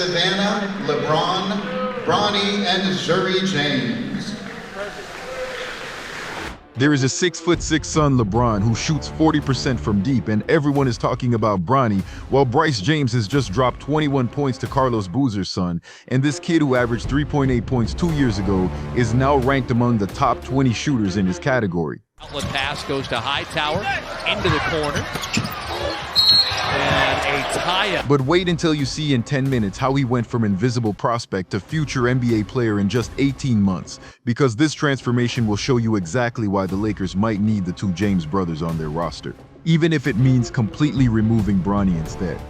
Savannah, LeBron, Bronny, and James. There is a 6'6" son, LeBron, who shoots 40% from deep, and everyone is talking about Bronny, while Bryce James has just dropped 21 points to Carlos Boozer's son, and this kid who averaged 3.8 points 2 years ago is now ranked among the top 20 shooters in his category. Outlet pass goes to Hightower, into the corner, and a tie-up. But wait until you see in 10 minutes how he went from invisible prospect to future NBA player in just 18 months, because this transformation will show you exactly why the Lakers might need the two James brothers on their roster, even if it means completely removing Bronny instead.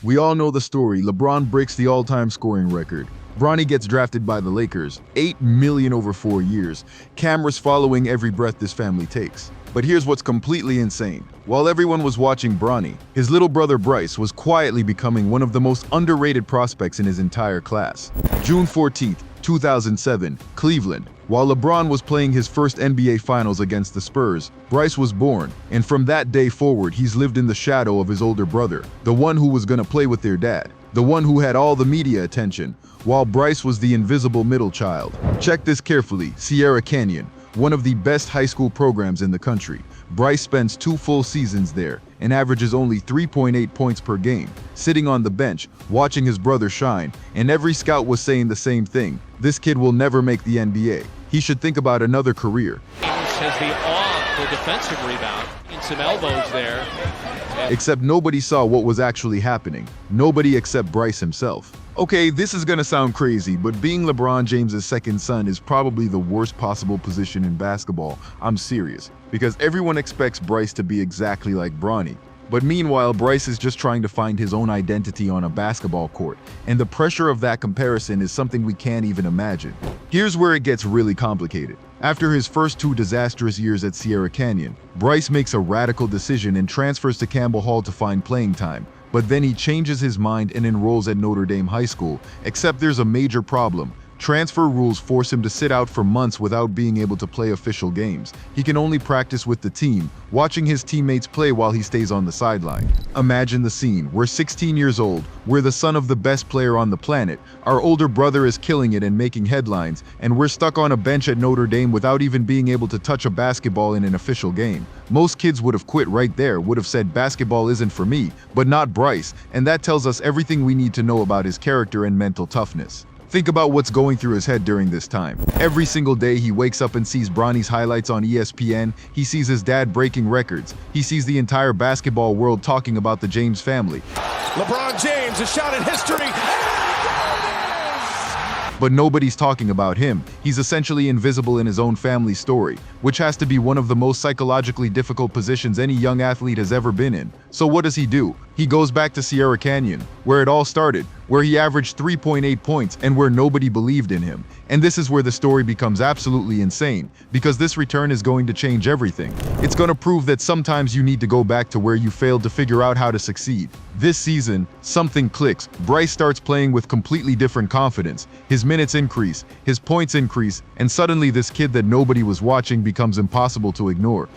We all know the story. LeBron breaks the all-time scoring record. Bronny gets drafted by the Lakers, $8 million over 4 years, cameras following every breath this family takes. But here's what's completely insane. While everyone was watching Bronny, his little brother Bryce was quietly becoming one of the most underrated prospects in his entire class. June 14th, 2007, Cleveland. While LeBron was playing his first NBA Finals against the Spurs, Bryce was born, and from that day forward he's lived in the shadow of his older brother, the one who was gonna play with their dad, the one who had all the media attention, while Bryce was the invisible middle child. Check this carefully. Sierra Canyon, one of the best high school programs in the country. Bryce spends 2 full seasons there and averages only 3.8 points per game, sitting on the bench, watching his brother shine, and every scout was saying the same thing. This kid will never make the NBA. He should think about another career. Has the defensive rebound, and some elbows there. Except nobody saw what was actually happening. Nobody except Bryce himself. Okay, this is gonna sound crazy, but being LeBron James's second son is probably the worst possible position in basketball. I'm serious, because everyone expects Bryce to be exactly like Bronny. But meanwhile, Bryce is just trying to find his own identity on a basketball court, and the pressure of that comparison is something we can't even imagine. Here's where it gets really complicated. After his first 2 disastrous years at Sierra Canyon, Bryce makes a radical decision and transfers to Campbell Hall to find playing time. But then he changes his mind and enrolls at Notre Dame High School, except there's a major problem. Transfer rules force him to sit out for months without being able to play official games. He can only practice with the team, watching his teammates play while he stays on the sideline. Imagine the scene. We're 16 years old, we're the son of the best player on the planet, our older brother is killing it and making headlines, and we're stuck on a bench at Notre Dame without even being able to touch a basketball in an official game. Most kids would have quit right there, would have said basketball isn't for me, but not Bryce, and that tells us everything we need to know about his character and mental toughness. Think about what's going through his head during this time. Every single day he wakes up and sees Bronny's highlights on ESPN, he sees his dad breaking records, he sees the entire basketball world talking about the James family. LeBron James, a shot at history. But nobody's talking about him. He's essentially invisible in his own family story, which has to be one of the most psychologically difficult positions any young athlete has ever been in. So what does he do? He goes back to Sierra Canyon, where it all started, where he averaged 3.8 points and where nobody believed in him. And this is where the story becomes absolutely insane, because this return is going to change everything. It's going to prove that sometimes you need to go back to where you failed to figure out how to succeed. This season, something clicks. Bryce starts playing with completely different confidence. His minutes increase, his points increase, and suddenly this kid that nobody was watching becomes impossible to ignore.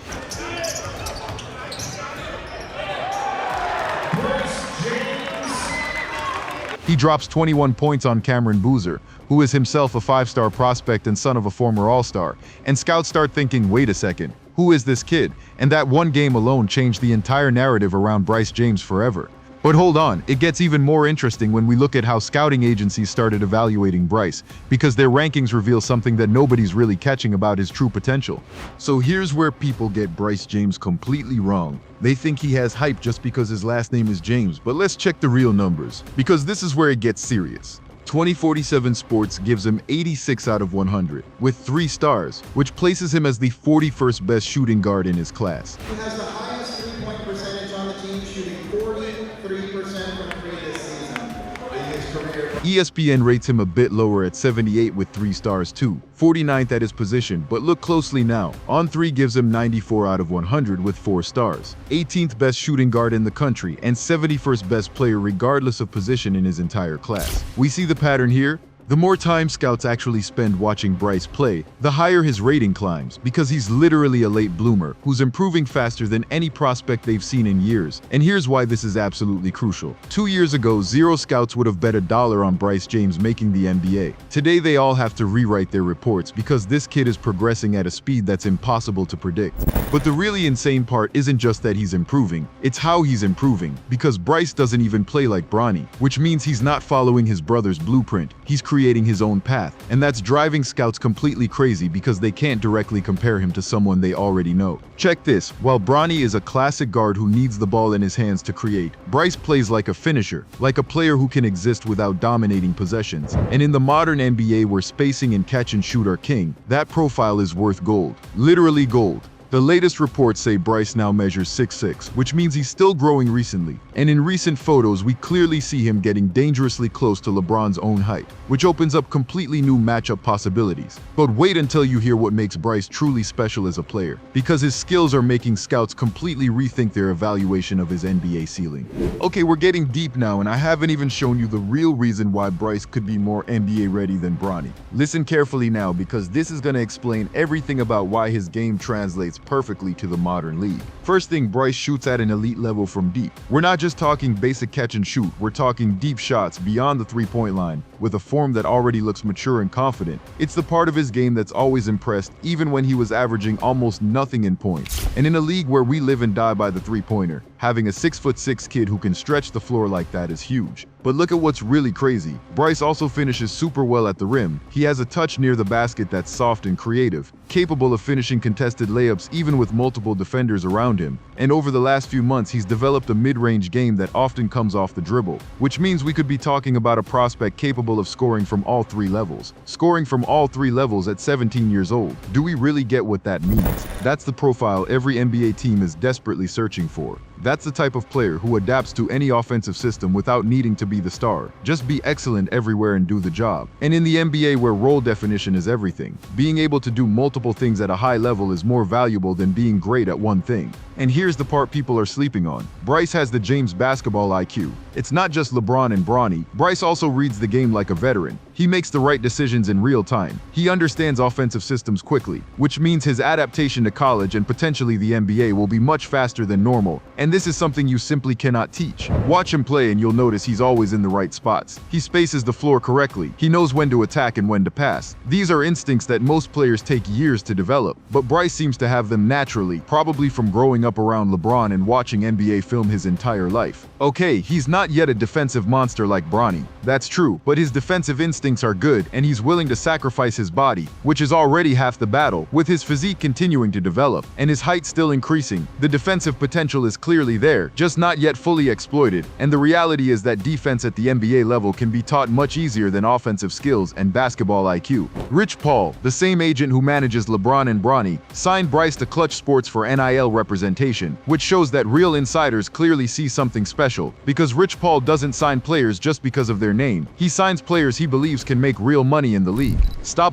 He drops 21 points on Cameron Boozer, who is himself a 5-star prospect and son of a former All-Star. And scouts start thinking, wait a second, who is this kid? And that one game alone changed the entire narrative around Bryce James forever. But hold on, it gets even more interesting when we look at how scouting agencies started evaluating Bryce, because their rankings reveal something that nobody's really catching about his true potential. So here's where people get Bryce James completely wrong. They think he has hype just because his last name is James, but let's check the real numbers, because this is where it gets serious. 2047 Sports gives him 86 out of 100, with 3 stars, which places him as the 41st best shooting guard in his class. He has the highest 3-point percentage on the team, shooting 43% from 3 this season in his career. ESPN rates him a bit lower at 78 with 3 stars too, 49th at his position, but look closely now. On3 gives him 94 out of 100 with 4 stars, 18th best shooting guard in the country, and 71st best player regardless of position in his entire class. We see the pattern here. The more time scouts actually spend watching Bryce play, the higher his rating climbs, because he's literally a late bloomer who's improving faster than any prospect they've seen in years. And here's why this is absolutely crucial. 2 years ago, 0 scouts would have bet $1 on Bryce James making the NBA. Today, they all have to rewrite their reports because this kid is progressing at a speed that's impossible to predict. But the really insane part isn't just that he's improving, it's how he's improving, because Bryce doesn't even play like Bronny, which means he's not following his brother's blueprint. He's creating his own path, and that's driving scouts completely crazy because they can't directly compare him to someone they already know. Check this, while Bronny is a classic guard who needs the ball in his hands to create, Bryce plays like a finisher, like a player who can exist without dominating possessions. And in the modern NBA where spacing and catch and shoot are king, that profile is worth gold. Literally gold. The latest reports say Bryce now measures 6'6", which means he's still growing recently. And in recent photos, we clearly see him getting dangerously close to LeBron's own height, which opens up completely new matchup possibilities. But wait until you hear what makes Bryce truly special as a player, because his skills are making scouts completely rethink their evaluation of his NBA ceiling. Okay, we're getting deep now, and I haven't even shown you the real reason why Bryce could be more NBA ready than Bronny. Listen carefully now, because this is going to explain everything about why his game translates perfectly to the modern league. First thing, Bryce shoots at an elite level from deep. We're not just talking basic catch and shoot, we're talking deep shots beyond the three-point line, with a form that already looks mature and confident. It's the part of his game that's always impressed, even when he was averaging almost nothing in points. And in a league where we live and die by the three-pointer, having a 6'6" kid who can stretch the floor like that is huge. But look at what's really crazy. Bryce also finishes super well at the rim. He has a touch near the basket that's soft and creative, capable of finishing contested layups even with multiple defenders around him. And over the last few months, he's developed a mid-range game that often comes off the dribble, which means we could be talking about a prospect capable of scoring from all 3 levels. Scoring from all 3 levels at 17 years old. Do we really get what that means? That's the profile every NBA team is desperately searching for. That's the type of player who adapts to any offensive system without needing to be the star. Just be excellent everywhere and do the job. And in the NBA where role definition is everything, being able to do multiple things at a high level is more valuable than being great at one thing. And here's the part people are sleeping on. Bryce has the James basketball IQ. It's not just LeBron and Bronny. Bryce also reads the game like a veteran. He makes the right decisions in real time. He understands offensive systems quickly, which means his adaptation to college and potentially the NBA will be much faster than normal. And this is something you simply cannot teach. Watch him play and you'll notice he's always in the right spots. He spaces the floor correctly. He knows when to attack and when to pass. These are instincts that most players take years to develop, but Bryce seems to have them naturally, probably from growing up around LeBron and watching NBA film his entire life. Okay, he's not yet a defensive monster like Bronny. That's true, but his defensive instincts are good and he's willing to sacrifice his body, which is already half the battle. With his physique continuing to develop and his height still increasing, the defensive potential is clearly there, just not yet fully exploited. And the reality is that defense at the NBA level can be taught much easier than offensive skills and basketball IQ. Rich Paul, the same agent who manages LeBron and Bronny, signed Bryce to Clutch Sports for NIL representation, which shows that real insiders clearly see something special, because Rich Paul doesn't sign players just because of their name. He signs players he believes can make real money in the league.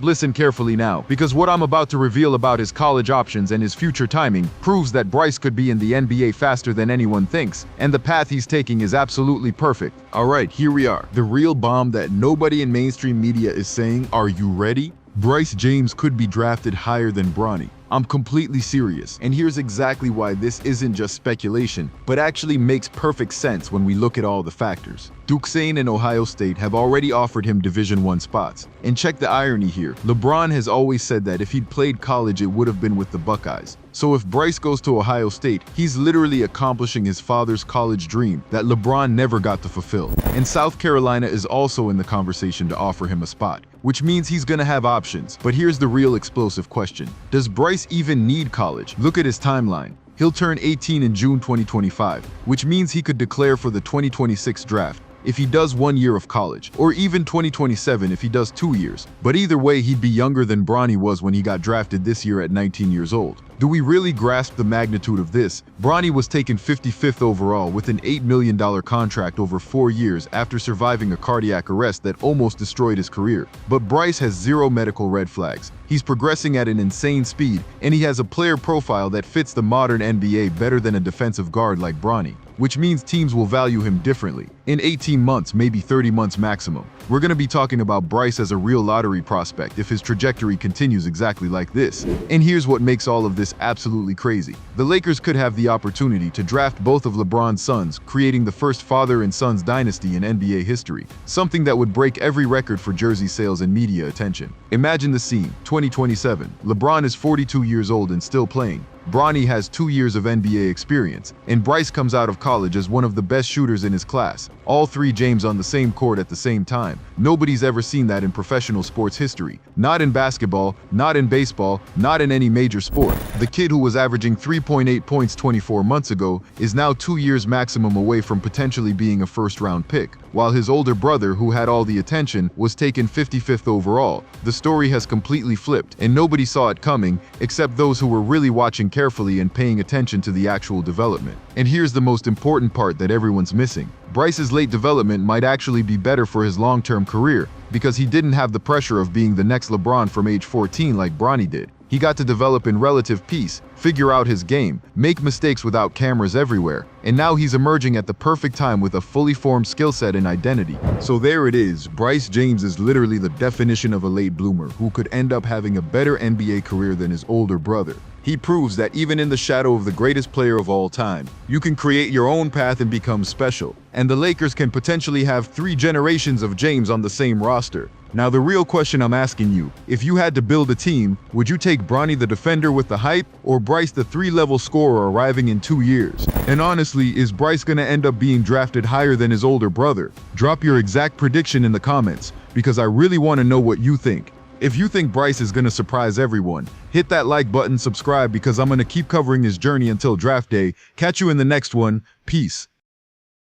Listen carefully now, because what I'm about to reveal about his college options and his future timing proves that Bryce could be in the NBA faster than anyone thinks, and the path he's taking is absolutely perfect. Alright, here we are. The real bomb that nobody in mainstream media is saying. Are you ready? Bryce James could be drafted higher than Bronny. I'm completely serious, and here's exactly why this isn't just speculation, but actually makes perfect sense when we look at all the factors. Duquesne and Ohio State have already offered him Division I spots. And check the irony here. LeBron has always said that if he'd played college, it would have been with the Buckeyes. So if Bryce goes to Ohio State, he's literally accomplishing his father's college dream that LeBron never got to fulfill. And South Carolina is also in the conversation to offer him a spot, which means he's gonna have options. But here's the real explosive question. Does Bryce even need college? Look at his timeline. He'll turn 18 in June 2025, which means he could declare for the 2026 draft if he does 1 year of college, or even 2027 if he does 2 years. But either way, he'd be younger than Bronny was when he got drafted this year at 19 years old. Do we really grasp the magnitude of this? Bronny was taken 55th overall with an $8 million contract over 4 years after surviving a cardiac arrest that almost destroyed his career. But Bryce has 0 medical red flags. He's progressing at an insane speed, and he has a player profile that fits the modern NBA better than a defensive guard like Bronny, which means teams will value him differently. in 18 months, maybe 30 months maximum. We're going to be talking about Bryce as a real lottery prospect if his trajectory continues exactly like this. And here's what makes all of this absolutely crazy. The Lakers could have the opportunity to draft both of LeBron's sons, creating the first father and sons dynasty in NBA history, something that would break every record for jersey sales and media attention. Imagine the scene, 2027. LeBron is 42 years old and still playing. Bronny has 2 years of NBA experience, and Bryce comes out of college as one of the best shooters in his class. All three James on the same court at the same time. Nobody's ever seen that in professional sports history. Not in basketball, not in baseball, not in any major sport. The kid who was averaging 3.8 points 24 months ago is now 2 years maximum away from potentially being a first-round pick, while his older brother, who had all the attention, was taken 55th overall. The story has completely flipped, and nobody saw it coming, except those who were really watching carefully and paying attention to the actual development. And here's the most important part that everyone's missing. Bryce's late development might actually be better for his long-term career, because he didn't have the pressure of being the next LeBron from age 14 like Bronny did. He got to develop in relative peace, figure out his game, make mistakes without cameras everywhere, and now he's emerging at the perfect time with a fully formed skill set and identity. So there it is, Bryce James is literally the definition of a late bloomer who could end up having a better NBA career than his older brother. He proves that even in the shadow of the greatest player of all time, you can create your own path and become special. And the Lakers can potentially have 3 generations of James on the same roster. Now the real question I'm asking you, if you had to build a team, would you take Bronny the defender with the hype, or Bryce the 3-level scorer arriving in 2 years? And honestly, is Bryce gonna end up being drafted higher than his older brother? Drop your exact prediction in the comments, because I really want to know what you think. If you think Bryce is gonna surprise everyone, hit that like button, subscribe, because I'm gonna keep covering his journey until draft day. Catch you in the next one. Peace.